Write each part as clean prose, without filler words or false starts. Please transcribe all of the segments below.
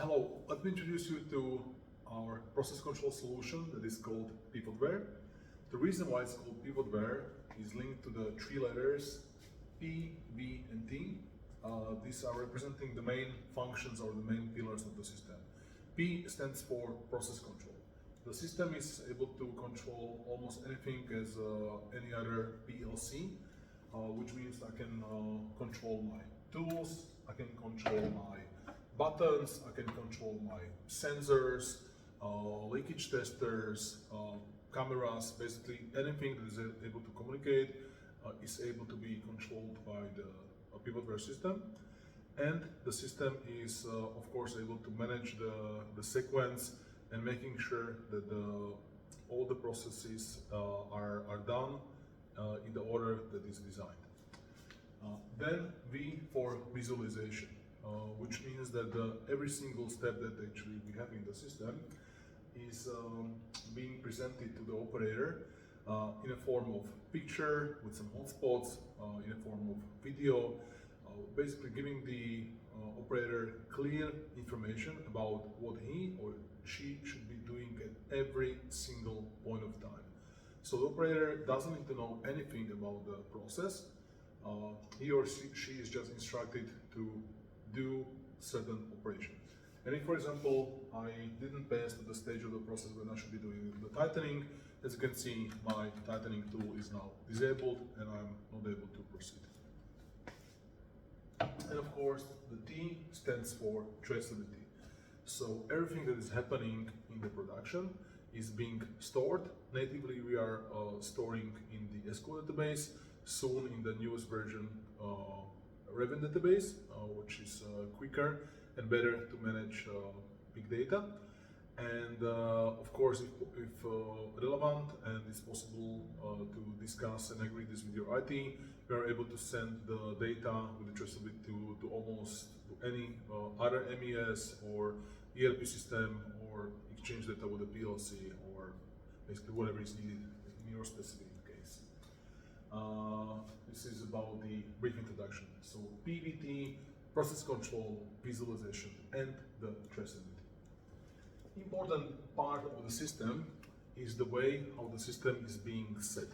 Hello, let me introduce you to our process control solution that is called Pivotware. The reason why it's called Pivotware is linked to the three letters P, V, and T. These are representing the main functions or the main pillars of the system. P stands for process control. The system is able to control almost anything as any other PLC, which means I can control my tools, I can control my buttons, I can control my sensors, leakage testers, cameras, basically anything that is able to communicate is able to be controlled by the Pivotware system. And the system is of course able to manage the sequence and making sure that all the processes are done in the order that is designed. Then V for visualization, which means that every single step that actually we have in the system is being presented to the operator in a form of picture with some hotspots, in a form of video, basically giving the operator clear information about what he or she should be doing at every single point of time. So the operator doesn't need to know anything about the process. He or she is just instructed to do certain operation. And if, for example, I didn't pass to the stage of the process when I should be doing the tightening, as you can see, my tightening tool is now disabled and I'm not able to proceed. And of course, the T stands for traceability. So everything that is happening in the production is being stored. Natively, we are storing in the SQL database, soon in the newest version Raven database, which is quicker and better to manage big data. And of course, if relevant and it's possible to discuss and agree this with your IT, you are able to send the data with the traceability to almost any other MES or ERP system, or exchange data with a PLC, or basically whatever is needed in your specific case. This is about the brief introduction. So PVT, process control, visualization, and the traceability. Important part of the system is the way how the system is being set.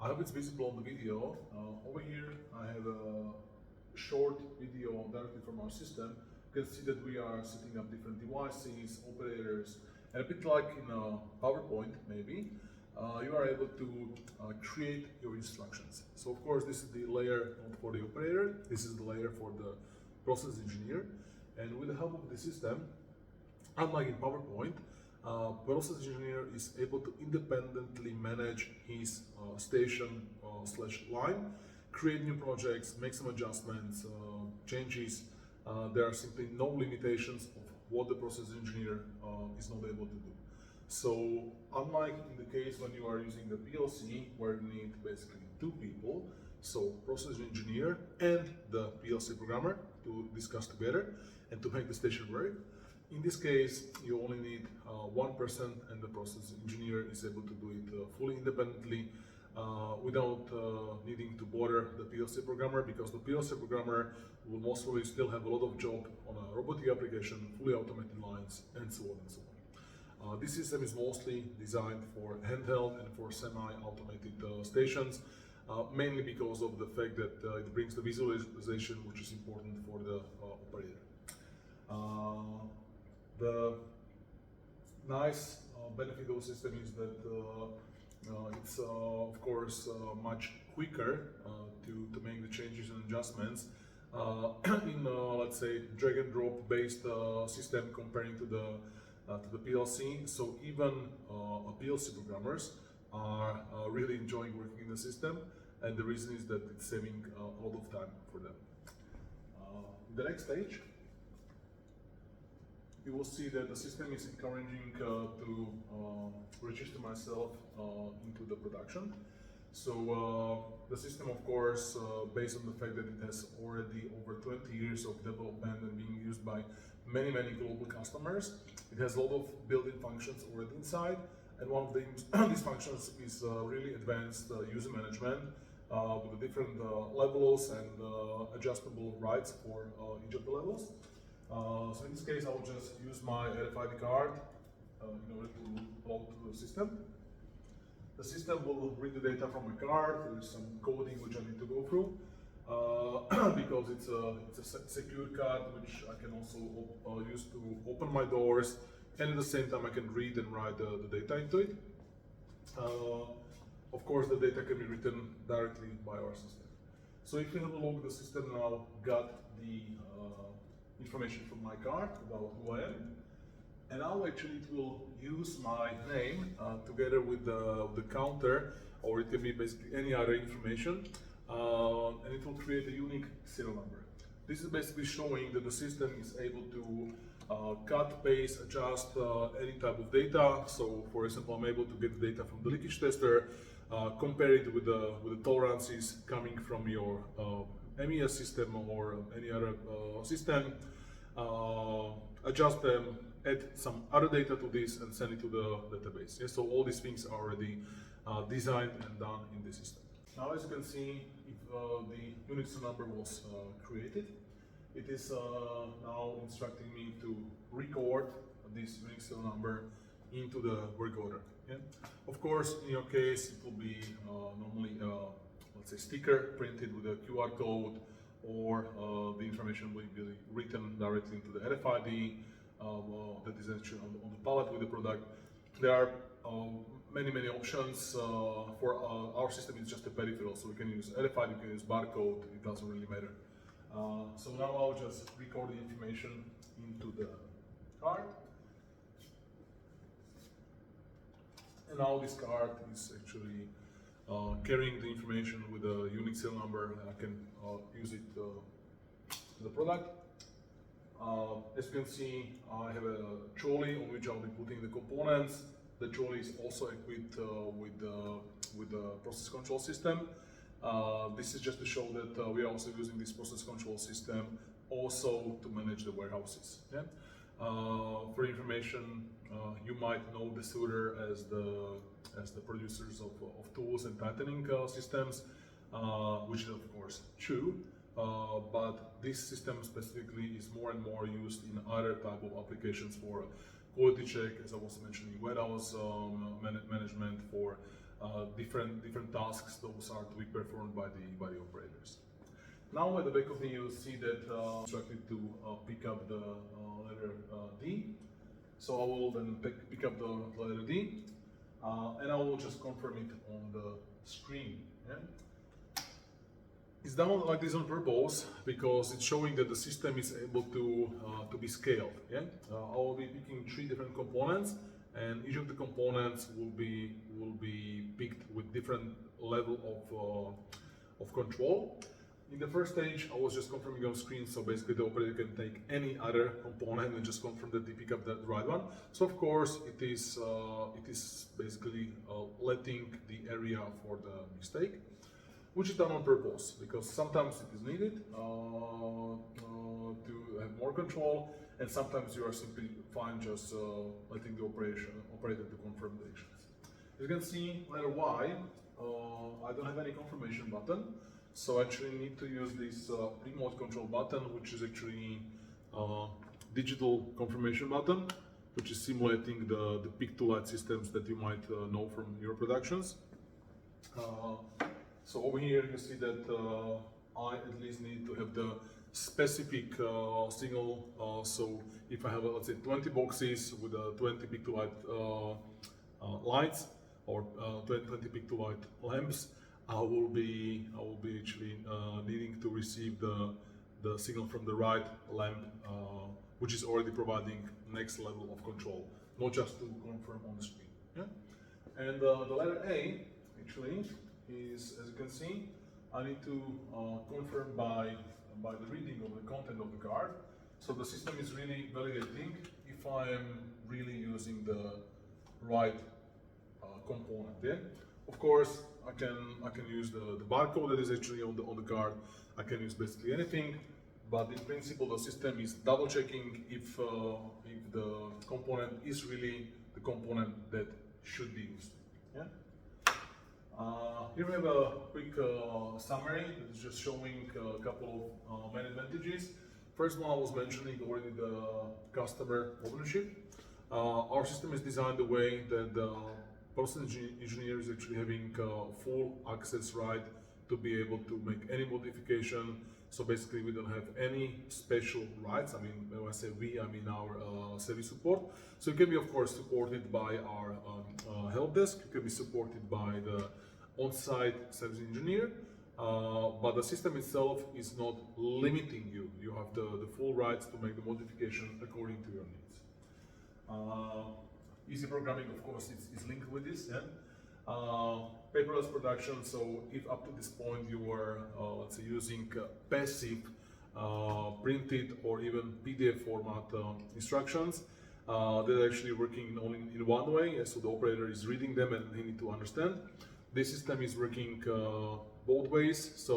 I hope it's visible on the video. Over here I have a short video directly from our system. You can see that we are setting up different devices, operators, and a bit like in a PowerPoint maybe, you are able to create your instructions. So of course this is the layer for the operator, this is the layer for the process engineer, and with the help of the system, unlike in PowerPoint, process engineer is able to independently manage his station / line, create new projects, make some adjustments, changes. There are simply no limitations of what the process engineer is not able to do. So unlike in the case when you are using the PLC, where you need basically two people, so process engineer and the PLC programmer to discuss together and to make the station work. In this case, you only need one person, and the process engineer is able to do it fully independently without needing to bother the PLC programmer, because the PLC programmer will most probably still have a lot of job on a robotic application, fully automated lines, and so on and so on. This system is mostly designed for handheld and for semi-automated stations, mainly because of the fact that it brings the visualization, which is important for the operator. The nice benefit of the system is that it's of course much quicker to make the changes and adjustments in let's say drag and drop based system comparing to the PLC. So even PLC programmers are really enjoying working in the system, and the reason is that it's saving a lot of time for them. The next stage, you will see that the system is encouraging to register myself into the production. So the system, of course, based on the fact that it has already over 20 years of development and being used by many global customers, it has a lot of built-in functions already inside, and one of these functions is really advanced user management with the different levels and adjustable rights for each of the levels. So in this case, I will just use my RFID card in order to log to the system. The system will read the data from my card. There is some coding which I need to go through because it's a secure card which I can also use to open my doors, and at the same time I can read and write the data into it. Of course, the data can be written directly by our system. So if you have a look, the system now got the information from my card about who I am, and now actually it will use my name together with the counter, or it can be basically any other information, and it will create a unique serial number. This is basically showing that the system is able to cut, paste, adjust any type of data. So for example, I'm able to get the data from the leakage tester, compare it with the tolerances coming from your MES system or any other system, adjust them, add some other data to this, and send it to the database. Yeah, so all these things are already designed and done in the system. Now, as you can see, if the unit serial number was created, it is now instructing me to record this unique serial number into the work order. Yeah? Of course, in your case, it will be normally, let's say, sticker printed with a QR code, or the information will be written directly into the RFID that is actually on the pallet with the product. There are many options. For our system, it's just a peripheral, so we can use RFID, we can use barcode, it doesn't really matter. So now I'll just record the information into the card. And now this card is actually carrying the information with a unique serial number. I can use it to the product. As you can see, I have a trolley on which I'll be putting the components. The trolley is also equipped with the process control system. This is just to show that we are also using this process control system also to manage the warehouses. Yeah? For information, you might know the Suter as the producers of tools and tightening systems, which is of course true. But this system specifically is more and more used in other type of applications for quality check, as I was mentioning, warehouse management, for different tasks. Those are to be performed by the operators. Now at the back of me, you'll see that instructed to pick up the letter D. So I will then pick up the letter D, and I will just confirm it on the screen. Yeah? It's done like this on purpose because it's showing that the system is able to be scaled. Yeah? I will be picking 3 different components, and each of the components will be picked with different level of control. In the first stage, I was just confirming on screen, so basically the operator can take any other component and just confirm that they pick up the right one. So of course, it is basically letting the area for the mistake, which is done on purpose because sometimes it is needed to have more control, and sometimes you are simply fine just letting the operator to confirm the actions. As you can see, letter Y, I don't have any confirmation button. So I actually need to use this remote control button, which is actually digital confirmation button, which is simulating the pick-to-light systems that you might know from your productions. So over here you see that I at least need to have the specific signal. So if I have, let's say, 20 boxes with 20 pick-to-light lights, or 20 pick-to-light lamps, I will be actually needing to receive the signal from the right lamp, which is already providing next level of control, not just to confirm on the screen. Yeah? And the letter A actually is, as you can see, I need to confirm by the reading of the content of the card. So the system is really validating if I am really using the right component. Yeah? Of course, I can use the barcode that is actually on the card. I can use basically anything, but in principle the system is double checking if the component is really the component that should be used. Yeah? Here we have a quick summary that is just showing a couple of main advantages. first one I was mentioning already, the customer ownership. Our system is designed the way that the process engineer is actually having full access right to be able to make any modification. So basically we don't have any special rights. I mean, when I say we, I mean our service support. So it can be of course supported by our help desk, it can be supported by the on-site service engineer, but the system itself is not limiting you. You have the full rights to make the modification according to your needs. Easy programming, of course, is linked with this. Yeah? Paperless production, so if up to this point you were, let's say, using passive printed or even PDF format instructions, they're actually working only in one way, so the operator is reading them and they need to understand. This system is working both ways, so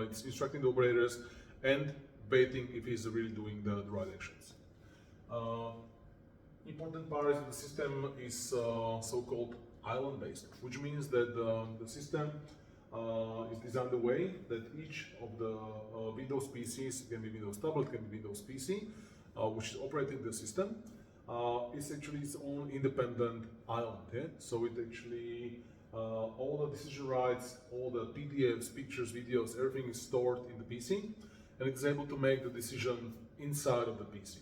it's instructing the operators and waiting if he's really doing the right actions. Important part of the system is so-called island-based, which means that the system is designed the way that each of the Windows PCs, can be Windows tablet, can be Windows PC, which is operating the system, is actually its own independent island. Yeah? So it actually, all the decision rights, all the PDFs, pictures, videos, everything is stored in the PC, and it's able to make the decision inside of the PC.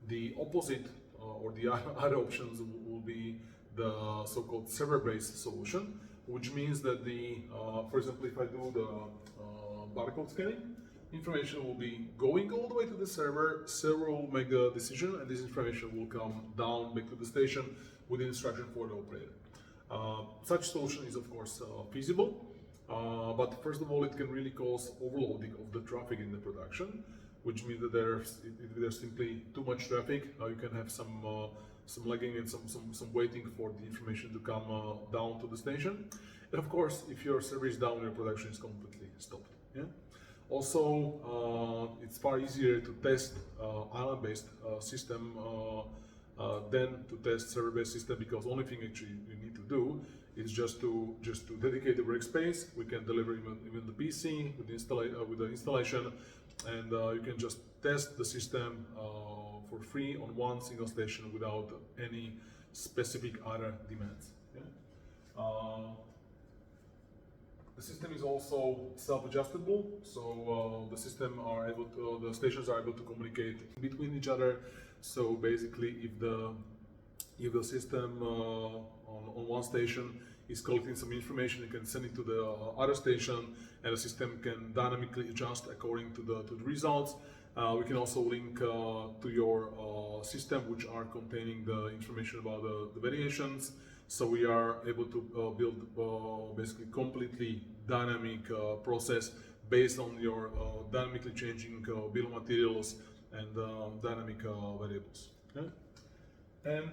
The opposite or the other options will be the so-called server-based solution, which means that for example, if I do the barcode scanning, information will be going all the way to the server will make the decision, and this information will come down back to the station with the instruction for the operator. Such solution is of course feasible, but first of all, it can really cause overloading of the traffic in the production, which means that there's simply too much traffic. You can have some lagging and some waiting for the information to come down to the station. And of course, if your server is down, your production is completely stopped. Yeah? Also, it's far easier to test island-based system than to test server-based system, because only thing actually you need to do is just to dedicate the workspace. We can deliver even the PC with the installation, and you can just test the system for free on one single station without any specific other demands. Yeah? The system is also self-adjustable, so the stations are able to communicate between each other. So basically, if the system on one station is collecting some information, you can send it to the other station, and the system can dynamically adjust according to the results. We can also link to your system, which are containing the information about the variations. So we are able to build basically completely dynamic process based on your dynamically changing bill of materials and dynamic variables. Okay? And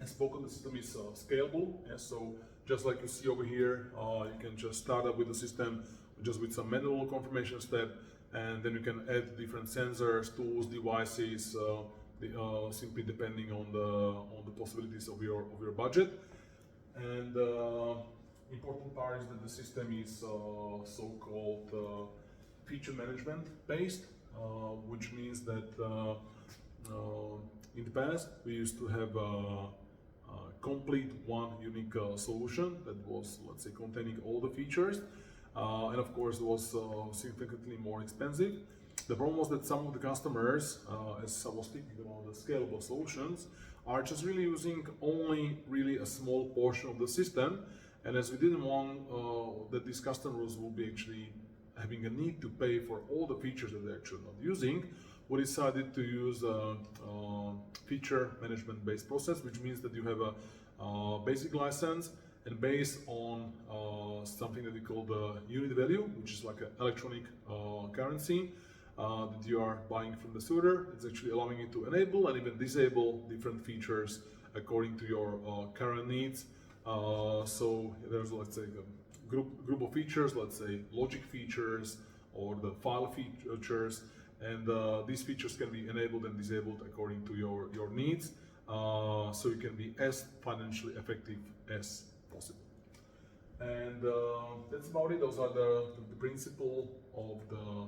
as spoken, the system is scalable. Yeah? So just like you see over here, you can just start up with the system just with some manual confirmation step, and then you can add different sensors, tools, devices, simply depending on the possibilities of your budget. And important part is that the system is so-called feature management based, which means that in the past we used to have a complete one unique solution that was, let's say, containing all the features, and of course it was significantly more expensive. The problem was that some of the customers, as I was speaking about the scalable solutions, are just really using only really a small portion of the system, and as we didn't want that these customers will be actually having a need to pay for all the features that they're actually not using, we decided to use a feature management based process, which means that you have a basic license, and based on something that we call the unit value, which is like an electronic currency that you are buying from the suitor, it's actually allowing you to enable and even disable different features according to your current needs. So there's, let's say, a group of features, let's say logic features or the file features, and these features can be enabled and disabled according to your needs, so you can be as financially effective as possible. And that's about it. Those are the principle of the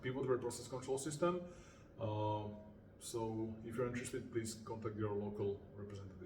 Pivotware Process Control System. So if you're interested, please contact your local representative.